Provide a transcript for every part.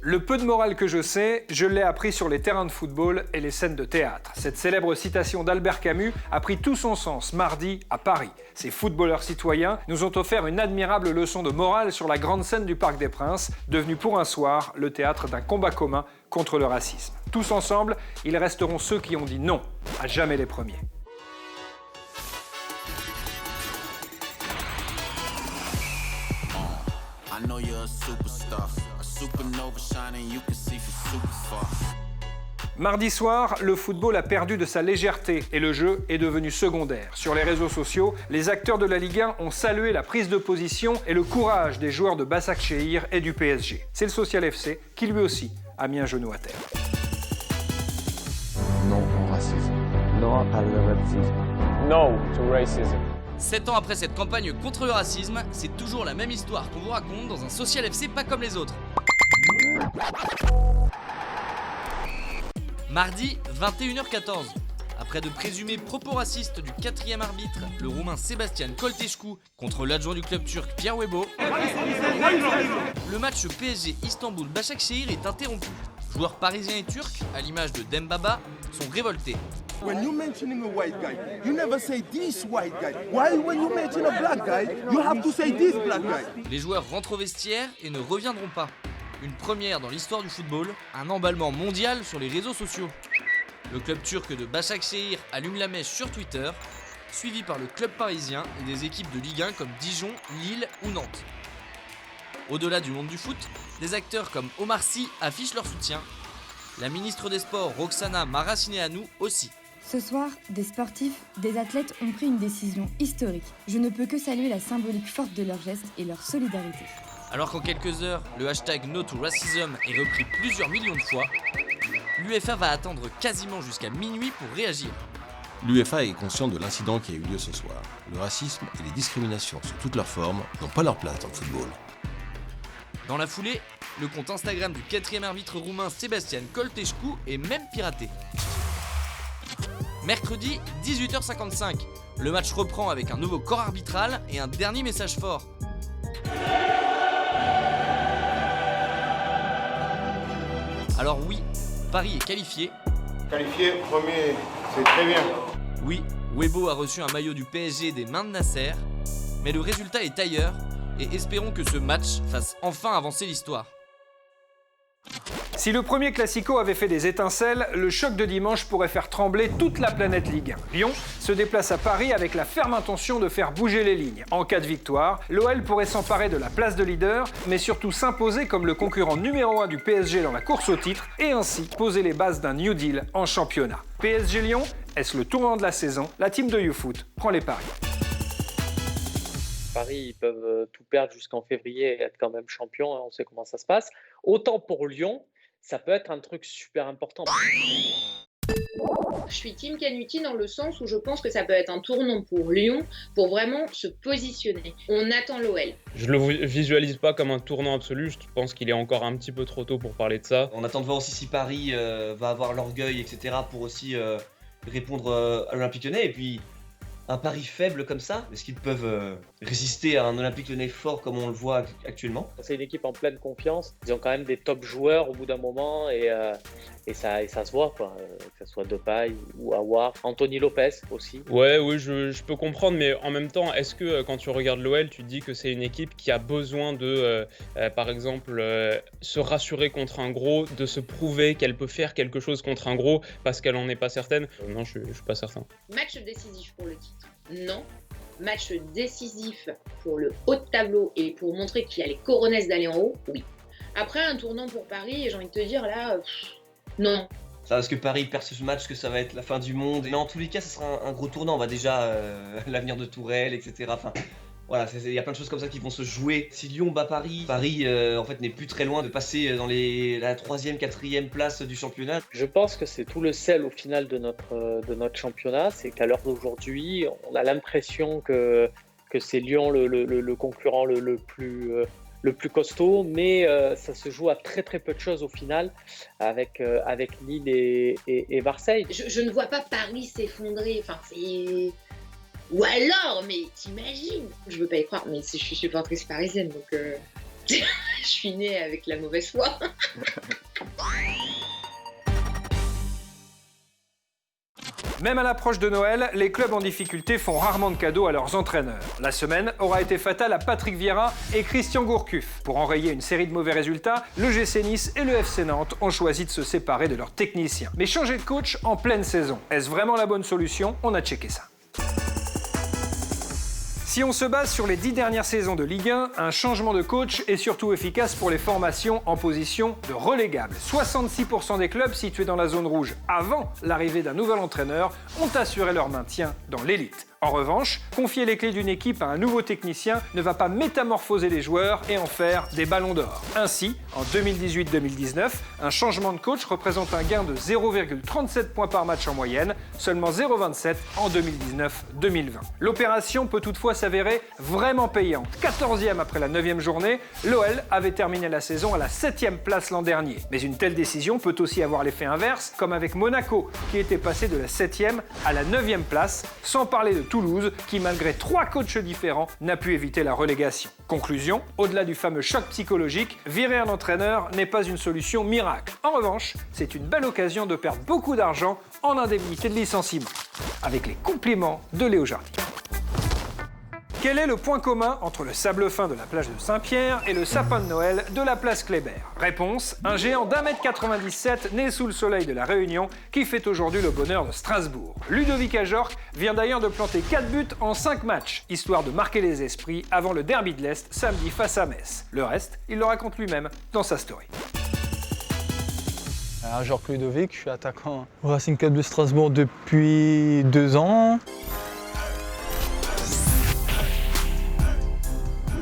Le peu de morale que je sais, je l'ai appris sur les terrains de football et les scènes de théâtre. Cette célèbre citation d'Albert Camus a pris tout son sens mardi à Paris. Ces footballeurs citoyens nous ont offert une admirable leçon de morale sur la grande scène du Parc des Princes, devenue pour un soir le théâtre d'un combat commun contre le racisme. Tous ensemble, ils resteront ceux qui ont dit non, à jamais les premiers. I know you're a superstar, a supernova shining, you can see from super far. Mardi soir, le football a perdu de sa légèreté et le jeu est devenu secondaire. Sur les réseaux sociaux, les acteurs de la Ligue 1 ont salué la prise de position et le courage des joueurs de Başakşehir et du PSG. C'est le Social FC qui lui aussi a mis un genou à terre. Non au racisme. Non à le racisme. No to racism. 7 ans après cette campagne contre le racisme, c'est toujours la même histoire qu'on vous raconte dans un Social FC pas comme les autres. Mardi, 21h14. Après de présumés propos racistes du 4e arbitre, le roumain Sebastian Colteșcu, contre l'adjoint du club turc Pierre Webo, le match PSG Istanbul-Başakşehir est interrompu. Joueurs parisiens et turcs, à l'image de Dembaba, sont révoltés. When you're mentioning a white guy, you never say this white guy. While when you mention a black guy, you have to say this black guy. Les joueurs rentrent au vestiaire et ne reviendront pas. Une première dans l'histoire du football, un emballement mondial sur les réseaux sociaux. Le club turc de Başakşehir allume la mèche sur Twitter, suivi par le club parisien et des équipes de Ligue 1 comme Dijon, Lille ou Nantes. Au-delà du monde du foot, des acteurs comme Omar Sy affichent leur soutien. La ministre des Sports Roxana Maracineanu aussi. Ce soir, des sportifs, des athlètes ont pris une décision historique. Je ne peux que saluer la symbolique forte de leurs gestes et leur solidarité. Alors qu'en quelques heures, le hashtag #NoToRacism est repris plusieurs millions de fois, l'UEFA va attendre quasiment jusqu'à minuit pour réagir. L'UEFA est consciente de l'incident qui a eu lieu ce soir. Le racisme et les discriminations sous toutes leurs formes n'ont pas leur place dans le football. Dans la foulée, le compte Instagram du 4e arbitre roumain Sebastian Colteșcu est même piraté. Mercredi, 18h55. Le match reprend avec un nouveau corps arbitral et un dernier message fort. Alors oui, Paris est qualifié. Qualifié, premier, c'est très bien. Oui, Webo a reçu un maillot du PSG des mains de Nasser. Mais le résultat est ailleurs et espérons que ce match fasse enfin avancer l'histoire. Si le premier Classico avait fait des étincelles, le choc de dimanche pourrait faire trembler toute la planète Ligue 1. Lyon se déplace à Paris avec la ferme intention de faire bouger les lignes. En cas de victoire, l'OL pourrait s'emparer de la place de leader, mais surtout s'imposer comme le concurrent numéro 1 du PSG dans la course au titre et ainsi poser les bases d'un New Deal en championnat. PSG Lyon, est-ce le tournant de la saison? La team de YouFoot prend les paris. Paris, ils peuvent tout perdre jusqu'en février et être quand même champion, hein, on sait comment ça se passe. Autant pour Lyon, ça peut être un truc super important. Je suis team Canuti dans le sens où je pense que ça peut être un tournant pour Lyon pour vraiment se positionner. On attend l'OL. Je le visualise pas comme un tournant absolu, je pense qu'il est encore un petit peu trop tôt pour parler de ça. On attend de voir aussi si Paris va avoir l'orgueil, etc. pour aussi répondre à l'Olympique Lyonnais. Et puis un Paris faible comme ça, est-ce qu'ils peuvent résister à un Olympique Lyonnais fort comme on le voit actuellement? C'est une équipe en pleine confiance, ils ont quand même des top joueurs au bout d'un moment et ça se voit, quoi. Que ce soit Depay ou Aouar, Anthony Lopez aussi. Ouais, oui, je peux comprendre, mais en même temps, est-ce que quand tu regardes l'OL, tu te dis que c'est une équipe qui a besoin de, par exemple, se rassurer contre un gros, de se prouver qu'elle peut faire quelque chose contre un gros parce qu'elle en est pas certaine? Non, je suis pas certain. Match décisif pour le titre, non. Match décisif pour le haut de tableau et pour montrer qu'il y a les coronesses d'aller en haut, oui. Après, un tournant pour Paris, j'ai envie de te dire là, non. Ça, parce que Paris perd ce match, que ça va être la fin du monde. Mais en tous les cas, ce sera un gros tournant. On va déjà l'avenir de Tourelle, etc. Enfin, voilà, il y a plein de choses comme ça qui vont se jouer. Si Lyon bat Paris, Paris en fait n'est plus très loin de passer dans la 3e, 4e place du championnat. Je pense que c'est tout le sel au final de notre championnat, c'est qu'à l'heure d'aujourd'hui, on a l'impression que c'est Lyon le concurrent le plus costaud, mais ça se joue à très très peu de choses au final avec Lille et Marseille. Je ne vois pas Paris s'effondrer, enfin c'est... Ou alors, mais t'imagines, je veux pas y croire, mais je suis supportrice parisienne, donc je suis née avec la mauvaise foi. Même à l'approche de Noël, les clubs en difficulté font rarement de cadeaux à leurs entraîneurs. La semaine aura été fatale à Patrick Vieira et Christian Gourcuff. Pour enrayer une série de mauvais résultats, le GC Nice et le FC Nantes ont choisi de se séparer de leurs techniciens. Mais changer de coach en pleine saison, est-ce vraiment la bonne solution? On a checké ça. Si on se base sur les 10 dernières saisons de Ligue 1, un changement de coach est surtout efficace pour les formations en position de relégable. 66% des clubs situés dans la zone rouge avant l'arrivée d'un nouvel entraîneur ont assuré leur maintien dans l'élite. En revanche, confier les clés d'une équipe à un nouveau technicien ne va pas métamorphoser les joueurs et en faire des ballons d'or. Ainsi, en 2018-2019, un changement de coach représente un gain de 0,37 points par match en moyenne, seulement 0,27 en 2019-2020. L'opération peut toutefois s'avérer vraiment payante. 14e après la 9e journée, l'OL avait terminé la saison à la 7e place l'an dernier. Mais une telle décision peut aussi avoir l'effet inverse, comme avec Monaco, qui était passé de la 7e à la 9e place, sans parler de Toulouse, qui malgré 3 coachs différents, n'a pu éviter la relégation. Conclusion, au-delà du fameux choc psychologique, virer un entraîneur n'est pas une solution miracle. En revanche, c'est une belle occasion de perdre beaucoup d'argent en indemnité de licenciement. Avec les compliments de Léo Jardy. Quel est le point commun entre le sable fin de la plage de Saint-Pierre et le sapin de Noël de la place Kléber? Réponse, un géant d'1,97 m né sous le soleil de la Réunion qui fait aujourd'hui le bonheur de Strasbourg. Ludovic Ajorc vient d'ailleurs de planter 4 buts en 5 matchs, histoire de marquer les esprits avant le derby de l'Est samedi face à Metz. Le reste, il le raconte lui-même dans sa story. Ajorc Ludovic, je suis attaquant au Racing Club de Strasbourg depuis 2 ans.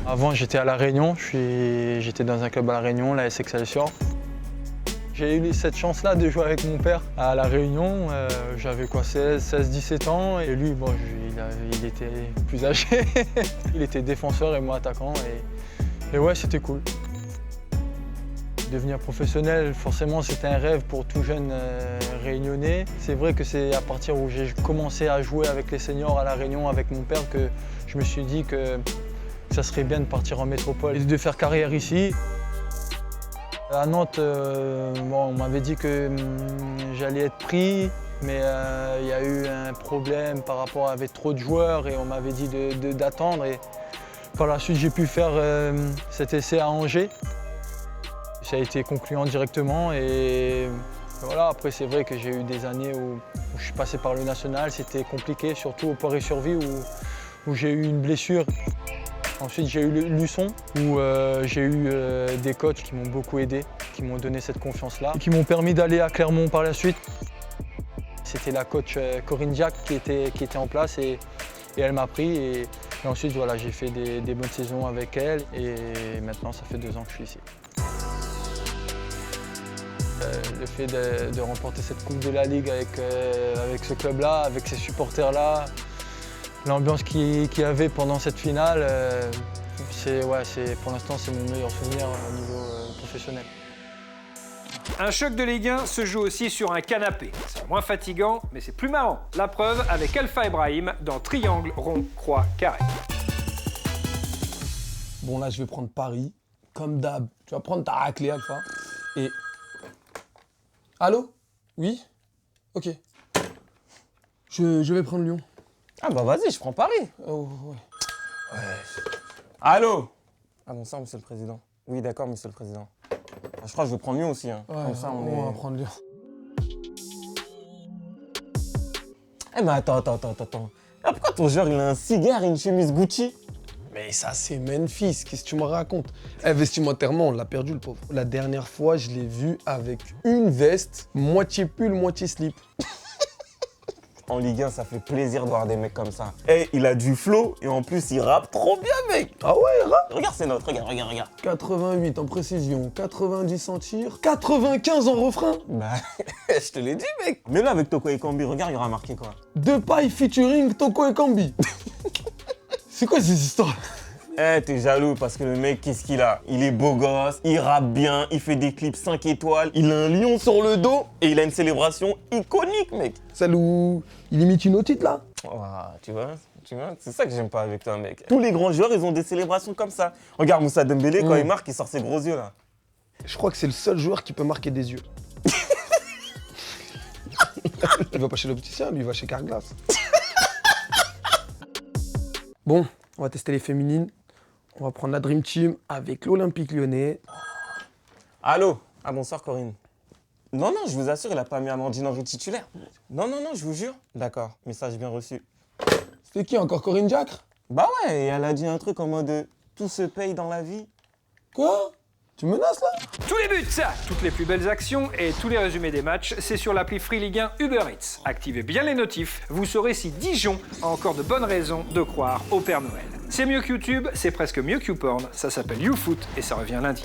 Avant, j'étais à La Réunion, j'étais dans un club à La Réunion, l'AS Excelsior. J'ai eu cette chance-là de jouer avec mon père à La Réunion. J'avais quoi, 16-17 ans et lui, bon, il était plus âgé. Il était défenseur et moi attaquant et ouais, c'était cool. Devenir professionnel, forcément, c'était un rêve pour tout jeune réunionnais. C'est vrai que c'est à partir où j'ai commencé à jouer avec les seniors à La Réunion avec mon père que je me suis dit que ça serait bien de partir en métropole et de faire carrière ici. À Nantes, bon, on m'avait dit que j'allais être pris, mais il y a eu un problème par rapport avec trop de joueurs et on m'avait dit d'attendre. Et par la suite, j'ai pu faire cet essai à Angers. Ça a été concluant directement et voilà. Après, c'est vrai que j'ai eu des années où je suis passé par le national. C'était compliqué, surtout au Paris-sur-Vie où j'ai eu une blessure. Ensuite, j'ai eu Luçon, où j'ai eu des coachs qui m'ont beaucoup aidé, qui m'ont donné cette confiance-là, qui m'ont permis d'aller à Clermont par la suite. C'était la coach Corinne Diac qui était en place et elle m'a pris. Et ensuite, voilà, j'ai fait des bonnes saisons avec elle et maintenant, ça fait 2 ans que je suis ici. Le fait de remporter cette Coupe de la Ligue avec ce club-là, avec ces supporters-là, l'ambiance qu'il y avait pendant cette finale, pour l'instant, c'est mon meilleur souvenir au niveau professionnel. Un choc de Ligue 1 se joue aussi sur un canapé. C'est moins fatigant, mais c'est plus marrant. La preuve avec Alpha Ibrahim dans Triangle, Rond, Croix, Carré. Bon, là, je vais prendre Paris, comme d'hab. Tu vas prendre ta raclée, Alpha. Et... Allô? Oui? Ok. Je vais prendre Lyon. Ah bah vas-y, je prends Paris. Oh, ouais. Allô? Ah bon, ça, monsieur le président. Oui, d'accord, monsieur le président. Ah, je crois que je vais prendre Lyon aussi. Hein. Ouais, comme ça, on va prendre Lyon. Eh mais attends. Ah, pourquoi ton joueur, il a un cigare et une chemise Gucci? Mais ça, c'est Memphis. Qu'est-ce que tu me racontes? Vestimentairement, on l'a perdu, le pauvre. La dernière fois, je l'ai vu avec une veste, moitié pull, moitié slip. En Ligue 1, ça fait plaisir de voir des mecs comme ça. Eh, il a du flow et en plus, il rappe trop bien, mec. Ah ouais, il rappe? Regarde ses notes, regarde. 88 en précision, 90 en tir, 95 en refrain. Bah, je te l'ai dit, mec. Mais là, avec Toko et Kambi, regarde, il aura marqué quoi? Depay featuring Toko et Kambi. C'est quoi ces histoires? Eh, t'es jaloux parce que le mec, qu'est-ce qu'il a? Il est beau gosse, il rappe bien, il fait des clips 5 étoiles, il a un lion sur le dos et il a une célébration iconique, mec. Celle où il imite une otite, là? Oh, tu vois, Tu vois, c'est ça que j'aime pas avec toi, mec. Tous les grands joueurs, ils ont des célébrations comme ça. Regarde Moussa Dembélé, quand il marque, il sort ses gros yeux, là. Je crois que c'est le seul joueur qui peut marquer des yeux. Il va pas chez l'opticien, lui, il va chez Carglass. Bon, on va tester les féminines. On va prendre la Dream Team avec l'Olympique Lyonnais. Allô? Ah, bonsoir, Corinne. Non, je vous assure, il a pas mis Amandine Henry titulaire. Non, je vous jure. D'accord, message bien reçu. C'était qui encore, Corinne Diacre? Bah ouais, et elle a dit un truc en mode tout se paye dans la vie. Quoi? Tu menaces là? Tous les buts, toutes les plus belles actions et tous les résumés des matchs, c'est sur l'appli Free Ligue 1 Uber Eats. Activez bien les notifs, vous saurez si Dijon a encore de bonnes raisons de croire au Père Noël. C'est mieux que YouTube, c'est presque mieux que YouPorn, ça s'appelle YouFoot et ça revient lundi.